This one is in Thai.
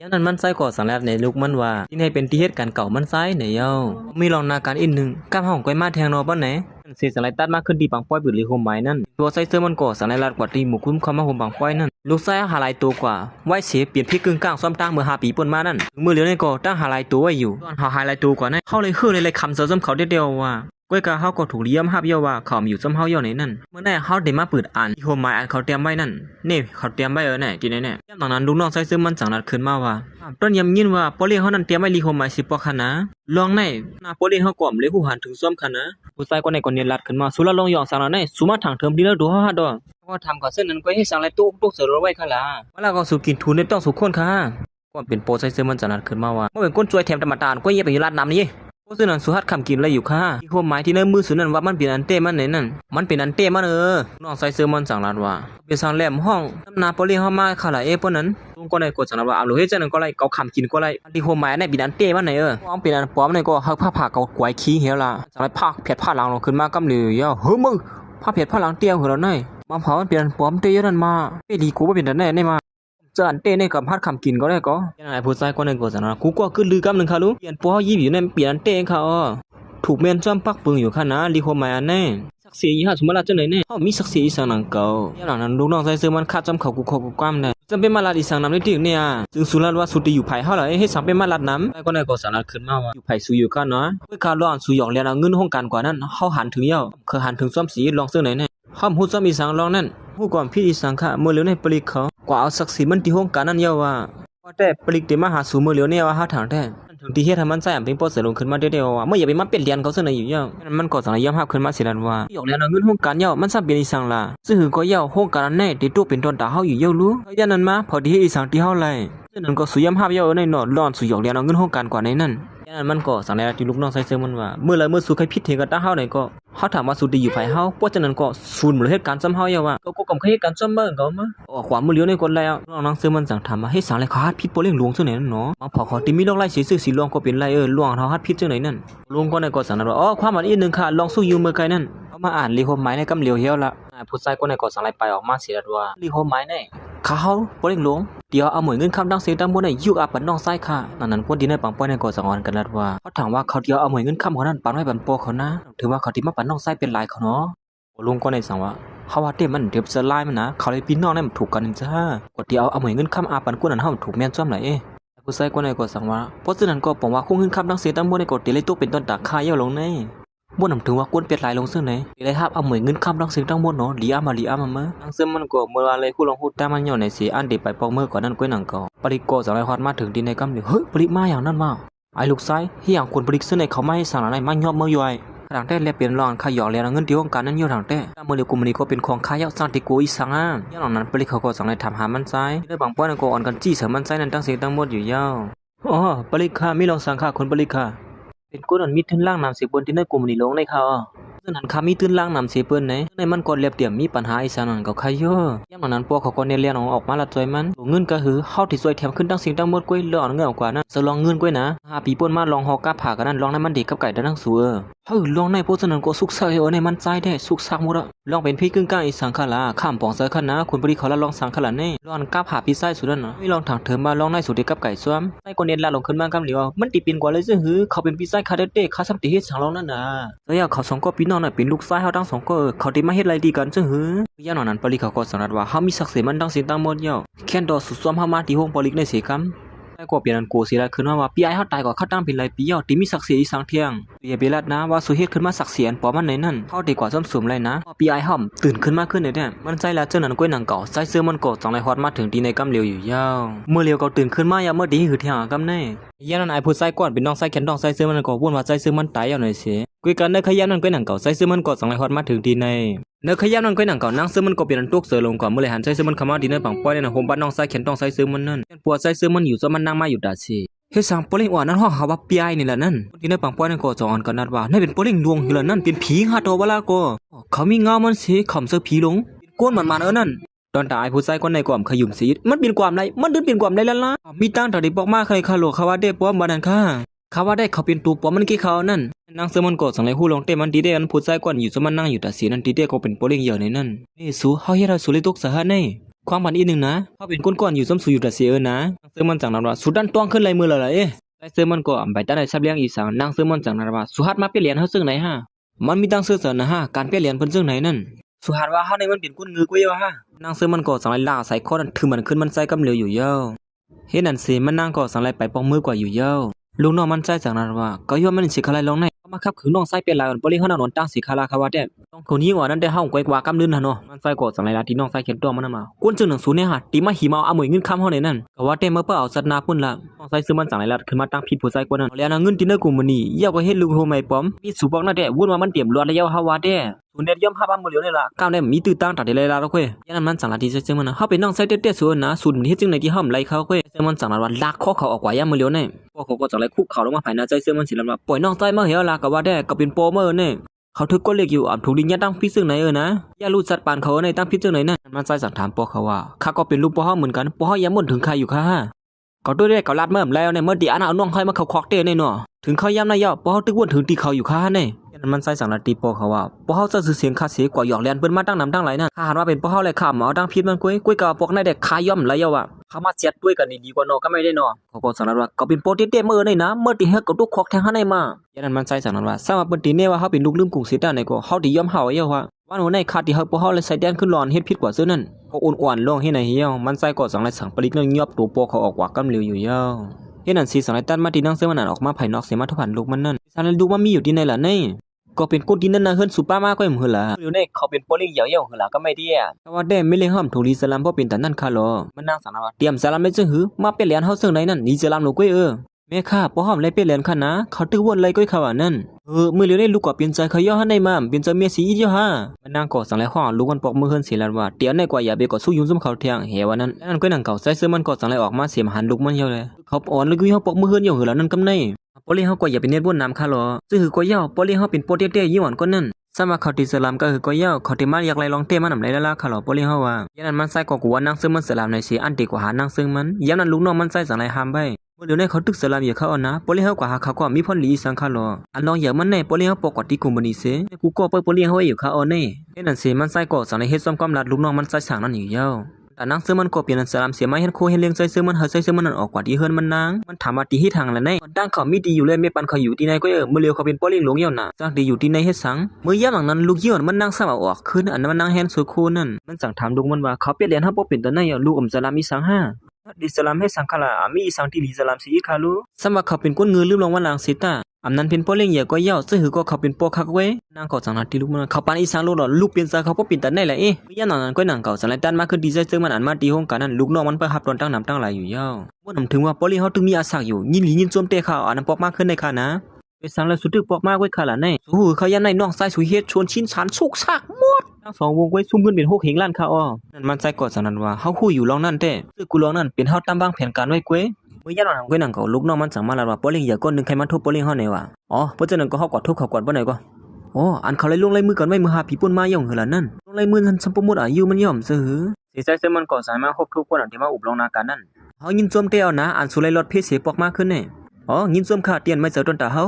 ยันนั้นมันไส้ก่อสังแล้วในลูกมันว่าที่ในเป็นที่เหตุการเก่ามันไส้ในเย้ามีลองนาการอีกหนึ่งก้ามห้องก้อยมาแทงนอป้อนไหนเสียสังไรตัดมากขึ้นดีปังป้อยบืดหรือโฮมไม้นั่นตัวไส้เสื้อมันก่อสังไรลัดกว่าตีหมู่คุ้มคำมาโฮมปังป้อยนั่นลูกไส้หาลายตัวกว่าไว้เสียเปลี่ยนพี่กึ่งกลางซ้อมตั้งเมื่อ5 ปีปนมานั่นมือเหลียวในก่อตั้งหาลายตัวไว้อยู่ตอนหาลายตัวกว่านั่นเข้าเลยเลยคำเสือซ้ำเขาเดียวว่าก้อยกาเฮาก็ถูกเลี้ยมฮับเยาว่าเขาอยู่ซ้ำเฮาเยาในนั่นเมื่อแน่เฮาได้มาเปิดอ่านที่โฮมไม้อ่านเขาเตรียมไว้นั่นนี่เขาเตรียมไว้แน่ที่ไหนแน่ตอนนั้นลูกน้องไส้เสื้อมันจังนัดขึ้นมาว่าต้นยำยินว่าปอเลี้ยงเฮานั้นเตรียมไว้รีโฮมไม้10 ปอคันนะลองในหน้าปอเลี้ยงเฮากล่อมเลยผู้หันถึงซ้อมคันนะผู้ชายคนไหนคนนี้ลัดขึ้นมาสุละลองยองสังนั้นสุมาทางเทิมดีแล้วดูเฮาฮัดดอก็ทำกับเส้นนั้นก็ให้สังไรตุ๊กเสือไว้ค่ะล่ะเวลาก็สู่กินทุนได้ต้องสู่คนค่ะก็เป็นโปรไซเซอร์มันจังนัดขึ้นมาว่าเป็นก้นจวยแถมธรรมดาก็เย็บไปอยู่ลาดน้ำนี่ผู้สื่อนั้นสุหัดคำกินอะไรอยู่ค่ะที่ความหมายที่ในมือสื่อนั้นว่ามันเป็นอันเต้มันไหนนั่นมันเป็นอันเต้มันน้องไซเซอร์มันสั่งลาดว่าเป็นสังแหลมห้องน้ำนาปอลีเข้ามาค่ะล่ะปนนั้นลุงก็ได้กดสั่งลาดว่าเอาลูกเฮ็ดจังนั้นก็ไรเกาคำกินก็ไรที่ความหมายในเป็นอันเต้มันไหนป้อมเป็นอันป้อมในก็หักผ้าผ่าเกาไกวขี้เหี้ยล่ะสั่งไรผ้าเพียดผ้าหลังลงขึ้นมากำเหลือย่าเฮ้ยมึงผ้าเพียดผ้าหลังเตี้ยหัวเราหน่อยมาเผามันเป็นอันป้อมเตี้ยนั่นมาไม่ดีกูว่าเป็นอันแน่ในมาเจออันเต้ในกับพัดคำกินก็ได้ก็ยังไงผู้ชายคนนึงก็สั่งลาดกูก็ขึ้นลือกำหนึ่งค่ะลูกเปลี่ยนป้อยี่อยู่ในเปลี่ยนอันเต้เขาถูกเมนจอมปักปืนอยู่ข้างหน้าลีโคมายอันแน่ศักดิ์ศรียี่ห้าสมบัติจังไหนแน่เขามีศักดิ์ศรีอีสังนังเก่าอย่างนั้นลูกน้องใส่เสื้อมันคาดจำเขากูกว้ามแน่จำเป็นมาลาดอีสังนำได้ถึงเนี่ยจึงสุรัตว่าสุดที่อยู่ไผ่เฮาล่ะให้สังเป็นมาลาดน้ำแต่ก็ได้ก็สารขึ้นมาว่าอยู่ไผ่สู่อยู่กันเนาะเมื่อคาร้อนสู่หยอกเรียนเอาเงินห้องการกว่านั้นเฮาหันถึงเย้าเคยหันถึงซ้อมสีลองเสื้อไหนแน่ห้ามฮู้ซ้อมอีสังลองนั่นฮู้ก่อนพี่อีสังค่ะเมื่อเหลียวในปริกเขากว่าเอาศักดิ์ศรีมันที่ห้องการนั้นเย้าว่าแต่ปริกเดมาหาสู่เมื่อเหลียวเนี่ยว่าหาทางแท้ถึงที่เฮ็ดให้มันใส่เป็นโปรเซสลงขึ้นมาเดียวว่าเมื่ออย่าไปมาเปลี่ยนเรียนเขาเสนออยู่เย้ามันก็สังยามฮับขึ้นมาสิลันว่าหยอกเรียนเอาเงินห้องการเย้ามันซ้ำเป็นอีสังล่ะซึ่งก็เย้าห้องการนั้นแน่ที่ตัวเป็นตอนตาเฮาอยู่เย้ารู้ยันนั้นมาพอดีอีสังที่เฮาไล่ซึ่งนั้นก็สุยามฮับเย้าในนอดร้อนสุหยอกเรียนเอาเงินห้องการกว่าในนั้นยันนั้นมันก็สังในที่ลูกน้องใส่เสื้อมันว่าเมื่อสุใครผิดเทกับตาเฮาไหนก็เฮาถามว่าสุดีอยู่ไผเฮาเพราะฉะนั้นก็สูญหมดเหตุการณ์ซ้ำเฮาเย้าว่าก็กำเหตุการณ์ซ้ำเบิ่งก็มาความมือเลี้ยวในคนแล้วน้องเสื้อมันสั่งทำมาให้สังเลยเขาฮัดผิดโปเลี้ยงหลวงซื่อไหนนั่นเนาะมาพอขอติมีลองไล่ซื่อสิลวงก็เป็นไรลวงเฮาฮัดผิดจังไหนนั่นลุงก็ในก็สั่งนั้นว่าความหมายอีกนึงค่ะลองสู้อยู่เมื่อไกลนั่นเอามาอ่านลีโฮมหมายในกำเหลียวเหี่ยวละผู้ชายก็ในก็สั่งไล่ไปออกมาสิลัดว่าลีโฮมหมายในเขาโปเลี้ยงหลวงเดี๋ยวเอาหมวยเงินคำดังเสียงดังบนในยุกอาปันน้องไส้ค่ะนั้นคนที่ในปังป้อยในก็สั่งอ่อนกันลัดว่าเขาถามว่าเขาเดี๋ยวเอาหมวยเงินคำของนั้นปันไว้ปันโปเขานะถือว่าเขาที่มาปันน้องไส้เป็นลายเขาเนาะลุงก็ในสั่งว่าเขาว่าเต้มันเดี๋ยวจะไล่มันนะเขาเลยพี่น้องเนี่ยมันถูกกันจ้ากดเดี๋ยวเอาหมวยเงินคำอาปันกูนั้นเฮาถูกแม่นจ้อมไหนผู้ชายคนในก็สั่งว่าเพราะฉะนั้นก็บอกว่าคงเงินคำดังเสียงดังบนในก็เดี๋ยวเลยตัวเป็นต้นตาค่าเย่าลงในบ่นำถึงว่าก้นเป็ดลายลงซึ่งไหนเลยครับเอาเหมือนเงินคำดังเสียงดังบนเนาะลีอามาเมื่อดังซึ่งมันก็เมื่อวานเลยคู่ลองพูดแต่มันอยู่ในสีอันเด็ไปปองเมื่อก่อนนั้นก้อยหนังเก่าปริโกสั่งไรฮอดมาถึงดินในกำเดียวเฮ้ยปริมาอย่างนั้นมาไอ้ลูกไส้ที่อย่างคนปริกซึ่งในเขาไม่ให้สั่งอะไรมันยอบเมื่อย่อยทางแต่เรียบเปลี่ยนรอนขยอเรียนเงินที่ห้องการนั้นอยู่ทางแต่เมื่อเรียกกุมนี้ก็เป็นของข้าเยาสังติโกอีสังอ่ะอย่างนั้นปริเขาก็สั่งไรทำหามันไส้ได้บางป้อนก็อ่อนกันจี้เสริมมันไส้นั้นตั้งเสียงตั้งหมดอยู่ยาวอ๋อปริค่ะไม่ลองสั่งค่ะคนปริค่ะเป็นก้นอันมีทึนล่างนำเสียบนที่ในกลุ่มนี้ลงในเขาซึ่งนั้นขามีตื้นล่างนำเสียเปิ้นในมันก็เรียบเดี่ยมมีปัญหาอีสานนั้นก็ใครเยอะย่ำนั้นพวกเขาก็เรียนออกมาละจอยมันเงินก็คือเฮาที่ซวยแถมขึ้นตั้งสิ่งตั้งหมดก้อยเลือดเงินกว่านั้นสลองเงินก้อยนะ5 ปีป่นมาลองฮอกาผ่ากันนั้นลองให้มันดีกับไก่ได้ทั้งสัวลองในพวกนั้นก็สุกใส่ในมันใจได้สุกซักหมดอะลองเป็นพี่กึ่งกลางอีสังขลาข้ามปองใส่ขันนะคุณปริเขาละลองสังขลาแน่ลองกาผ่าพี่ไส้สุดนั่นนะไม่ลองถังเถิมมาลองในสุดดีกับไก่ซ้อมไส้คนเรียนละลงขึ้นมากำเหลียวมันตีปีนกว่าเลยซึ่งหือเขาเป็นพี่ไส้คาเดเต้คาซัมติเฮ็ดสังลองนั่นน่ะแล้วเขา2ก็พี่น้องน่ะเป็นลูกไส้เฮาทั้ง2ก็เขาได้มาเฮ็ดอะไรดีกันซึ่งหือย่านนั้นปริเขาก็สังนัดว่าเฮามีศักดิ์ศรีมันตั้งสิ่งตั้งหมดเยาแค่นดอสุดซ้อมเฮามาที่ห้องปริกในเสกำแต่ก็เปลี่ยนกูสิได้ขึ้นว่าพี่ไอ้เฮาตายก็เข้าตั้งเป็นไรปีเยาที่มีศักดิ์ศรีอีสังเที่ยงเปียเบลัดนะว่าสุเฮ็ดขึ้นมาศักดิ์ศรีอันปอมันในนั้นเฮาดีกว่าซ้ำสมเลยนะพี่ไอ้ห่อมตื่นขึ้นมาขึ้นเนี่ยมันใจแล้วเจ้านั้นก้อยหนังเก่าใจเสื้อมันก็จังไรฮอดมาถึงที่ในกำเหลียวอยู่ยาวเมื่อเลียวก็ตื่นขึ้นมายามเมื่อดีหือเที่ยงกำแน่ย่านั้นไอ้ผู้ใจก่อนเป็นน้องใจแขนน้องใจเสื้อมันก็วุ่นว่าใจเสื้อมันตายเอาหน่อยสิคุยกันในขยันนั้นก้อยหนังเก่าใจเสื้อมันก็จังไรฮอดมาถึงที่ในเนื้อขยันนั้นก้อยหนังเก่านั่งเสื้อมันก็เปลี่ยนตุกเสือลงก่อนเมื่อไรหันใจเสื้อมันเข้ามาที่ในปังป้อยในโฮมบ้านน้องใจแขนน้องใจเสื้อมันนั่นปวดใจเสื้อมันอยู่จนมันนั่งมาอยู่ดาชีเฮ้ยสังโปลิงอ่อนนั้นห้องเขาว่าปีไอนี่แหละนั่นที่ในปังป้อยนั่นก็จอนกันนัดว่านั่นเป็นโปลิงดวงอยู่แล้วนั่นเป็นผีฮาโตวะละก็เขามีเงามันสีขำเสือผีหลงก้นมันนั่นตอนตายผู้ชายคนในกล่อมขยุ่มสีมันเป็นความไรมันดึงเป็นความไรละมีตั้งแต่เด็กบอกมาเคยคาโลเขาว่าได้ป้อมบ้านนั้นค่ะเขาว่าได้เขาเป็นตัวป้อมมันกี่เขานั่นนางเสือมันก็สังไรหู้ลงเต้มันดีเด้อันผู้ชายก่อนอยู่จนมันนั่งอยู่แต่สีนั้นดีเด้ก็เป็นโปลิงเยอะในนั่นนี่สู้เขาเฮ็ดเราสู้เลยตกสาหัสในค ความพันอีกนึงนะเขาเป็นก้นๆอยู่ซ้ำสูอยู่แต่เสียนะเสื้อมันจังนั้นว่าสุดด้านต้องขึ้นเลยมือเลยไอ้เสื้อมันก็ไปตั้งแต่ชับเลี้ยงอีสังนางเสื้อมันจังนั้นว่าสุหัดมาเปลี่ยนเฮาซึ่งไหนฮะมันมีตั้งเสื้อเสนะฮะการเปลี่ยนเพิ่นซึ่งไหนนั่นสุหัดว่าเฮาในมันเป็นก้นงือกว่าฮะนางเสื้อมันก็สังไรล่าใส่คอนั่นถือมันขึ้นมันใส่กำเหลวอยู่เย้าเฮ็ดนั่นสิมันนางก็สังไรไปปองมือกว่าอยู่เย้าลูกน้องมันใจจังนั้นว่าก็ย่อมมันสิคลายลงในมาคับขืนน้องใส่เป็นลายบ่ลิเฮานอนตั้งสิคาราคาวาแต่ต้องคนนี้ว่านั้นได้เฮาก้อยกว่ากำลืนหั่นเนาะมันใส่ก็สังไรลาที่น้องใส่เข็นตัวมันมาก้นจึงหนังสูเนี่ยฮะตีมาหิมาเอาหมวยเงินค้ำเฮาในนั่นก็ว่าแต่เมื่อเปิ้เอาสัตนาพุ่นละน้องใส่ซื้อมันสังไรลาขึ้นมาตั้งผิดผู้ใส่กว่านั้นแล้วนะเงินที่เนอกูมื้อนี้ยาวก็เฮ็ดลูกโทไม่ป้อมมีสูบอกนั่นแท้วุ่นว่ามันเตรียมรวดแล้วเฮาว่าแต่สูเน็ตย่อมหาบ้านมื้อเหลียวนี่ล่ะก้าวได้มีตื้อตั้งตัดได้เลยล่ะเว้ยยันนั้นมันสังละที่ซึ่งมันเฮาไปน้องใส่เต้ๆสูนะสูเฮ็ดจึงในที่เฮาไล่เขาเว้ยซึ่งมันสังละว่าลากคอเขาออกกว่ายามมื้อเหลียวนี่พวกเขาก็จังไล่คุกเขาลงมาภายในใจซึ่งมันสิลำว่าปล่อยน้องใต้มาเหี่ยวล่ะก็ว่าได้ก็เป็นโปรเมอร์นี่เขาถึกก็เรียกอยู่ถูกดิญญาตั้งพิซึ่งไหนนะอย่ารู้สัตว์ปานเขาในตั้งพิซึ่งไหนนั่นมันใจสั่งถามปอเขาว่าข้าก็เป็นลูกปอเฮาเหมือนกันปอเฮายังบ่ถึงใครอยู่ค่ะก็ด้วยได้เขาลาดเมิ่มแล้วในเมื่อดีอันเอาน้องให้มาเขาคอกเต้ในเนาะถึงเขาย่ำนายปอเฮาตึกวนถึงตีเขาอยู่ค่ะในมันใจสั่งละตีปอเขาว่าปอเฮาจะซื้อเสียงคาเสียกว่าหยอกเลียนเปิ้นมาตั้งนำตั้งหลายนั่นข้าหันว่าเป็นปอเฮาเลยข้าหมอตั้งพิษมันกุ้ยกับพวกนายเด็กคาย่อมแล้วอ่ะเขามาเสียดด้วยกันดีกว่าเนาะก็ไม่ได้เนาะเขาก็สั่งว่าก็เป็นโปรตีนเต้เมื่อในนะเมื่อตีเฮก็ตุกคอกแทงให้ในมายันนั้นมันใจสั่งว่าสร้างมาเปิ้นตีเนี่ยว่าเฮาเป็นลูกลืมกุ้งเสียได้ในก็เฮาดีย่อมเฮาว่าว่าหนูในคาที่เฮาปอเฮาเลยใส่แดนขึ้นร้อนเฮ็ดผิดกว่าซื่อนั่นก็อ่อนๆลงให้ในเหี่ยวมันใจก็สั่งเลยสั่งปริกเรื่องยอบตัวปอเขาออกว่ากำเหลวอยู่เย้าเฮ็ดนั่นสิสั่งเลยตันมาที่นั่งเสื้อมันออกมาภายนอกเสียมาทุกผันลูกมันนั่นสั่งเลยดูว่ามีอยู่ที่ไหนล่ะนี่ก็เป็นคนที่นั่นนะเฮิรนสุป้ามากก็ยังหือล่ะอยู่ในเขาเป็นโปลิงเหยาๆหือล่ะก็ไม่ดีอ่ะแต่ว่าได้ไม่เลยห้ามถูกลีสลามเพราะเป็นแต่นั่นค่ะหรอมันนางสารวัตรเตรียมสลามไม่จึงหือมาเป็นเหรียญเฮาซึ่งไหนนั่นลีสลามหนูก้อยแม่ข้าป้อห้อมเลยเป็นเหรียญค่ะนะเขาตึกวนเลยก้อยเขาว่านั่นมือเหลียวได้ลูกก็เปลี่ยนใจเขาย่อให้ในมาเปลี่ยนใจเมียสีอีเดียวฮะมันนางก็สั่งเลยห้องลูกมันปอกมือเฮิรนสิลันว่าเตียวในกว่าอย่าไปก็สู้ยุ่งซุ่มเขาเที่ยงเหวนั้นนั่นก็นางเก่าใส่เสื้อมันก็สั่งเลยออกมาเสียมหันลูกมันเหี่ยวเลยเขาอ่อนเลยกุ้ยเฮาปอกมือเฮิรนอยู่หือล่ะนั่นกำในปอลีเฮาก็อย่าไปเน็ตบนน้ำค่ะหรอซึ่งหือก็ย่อปอลีเฮาเป็นโปรเตยี่หวานก็นั่นสมาเขาติสลามก็คือก็ย่อเขาติมาอยากไล่ลองเต้มันนำไรละค่ะหรอปอลีเฮาว่ายันนั้นมันใส่ก็กว่านางซึ่งมันสลามในสิอันติกว่าหานางซึ่งมันยันนั้นลูกน้องมันใส่สังไรหามไปเมื่อเดี๋ยวนี้เขาตึกสลามอย่าเข้านะปอลีเฮากว่าหาเขาก็มีพ่นหลีสังค่ะหรออันน้องอย่ามันในปอลีเฮาปกติกุมบันนี้เสกูก็เปิดปอลีเฮาอยู่ค่ะอ๋อนี่นั่นสิมันใส่ก็สังไรเฮ็ดซ้อมความลัดลูกน้องมันใส่สั่งนั่นอยู่เย้าแต่นางซื้อมันก็เปลี่ยนสลามเสียมาเห็นโคเห็นเลี้ยงใส่ซื้อมันเฮาใส่ซื้อมันนั่นออกกว่าที่เฮิรนมันนางมันถามว่าที่ที่ทางละในตั้งเขามีดีอยู่เลยไม่ปันเขาอยู่ที่ไหนก็เมื่อเลียวเขาเป็นปอลิงหลงเหี่ยวน่ะจากดีอยู่ที่ไหนเฮ็ดสังเมื่อย่ำหลังนั้นลูกเหี่ยวมันนั่งซ้ำเอาออกคืนอันนั้นมันนั่งแฮนสุโคนั่นมันสั่งถามลูกมันว่าเขาเปลี่ยนเหรียญเฮาบ่เป็นตาไหนลูกสลามมีสังห้าดิสลามให้สังคละมีสังที่ดิสลามสิอีคาลูสำว่าเขาเป็นก้นเงือลืมลงว่าลางสิตาอำนั้นเป็นพ่อเลี้ยงเหยื่อก็เย่าซึ่งหือก็เขาเป็นปอคักเว้นางก็สั่งนาที่ลูกมันเขาปานอีสังลูกหลอลูกเปลี่ยนซะเขาก็ปิ่นตันได้แหละย่านนั้นก็นางเก่าสังไลตันมาขึ้นดีใจซึ่งมันอันมาตีห้องกันนั้นลูกน้องมันไปหับตอนตั้งน้ำตั้งหลายอยู่เย่าบ่นำถึงว่าพ่อเลี้ยงเฮาตึงมีอาศักอยู่ยินหลียินโจมเตะเขาอันนั้นปอกมากขึ้นในค่ะนะไปสังแล้วสุดตึกปอกมากไว้ค่ะล่ะในสู้หือเขาย่านในน้องใส่สุเฮ็ดชวนชิ้นชั้นสุกซักหมดทั้งสองวงไว้ซุ่มขึ้นเป็น6เหงล้านค่ะนั่นมันใจกอดสังนั้นว่าเฮาคุยอยู่ลองนั่นแท้ซึ่งกูลองนั่นเป็นเฮาตามวางแผนการไว้กวยเมื่อย่านหลังก้อยหนังเก่าลูกน้องมันสั่งมาแล้วว่าปอลิงอย่าก้นนึงใครมาทุบปอลิงเฮาไหนวะเพราะฉะนั้นก็เฮากอดทุบเขากอดบ่ไหนก็อันเขาเลยลงลายมือกันไว้มือหาผีป่นมาย่องหือล่ะนั่นลงลายมือนั้นสัมปมุดอายุมันย่อมซื่อสิใส่เสื้อมันก็สายมาครบทุกคนที่มาอุบลงนาการนั่นเฮายินจวมเตเอานะอันสุไลรถเพเสปอกมาขึ้นแน่ยินจวมขาเตียนไม่เจอต้นตาเฮา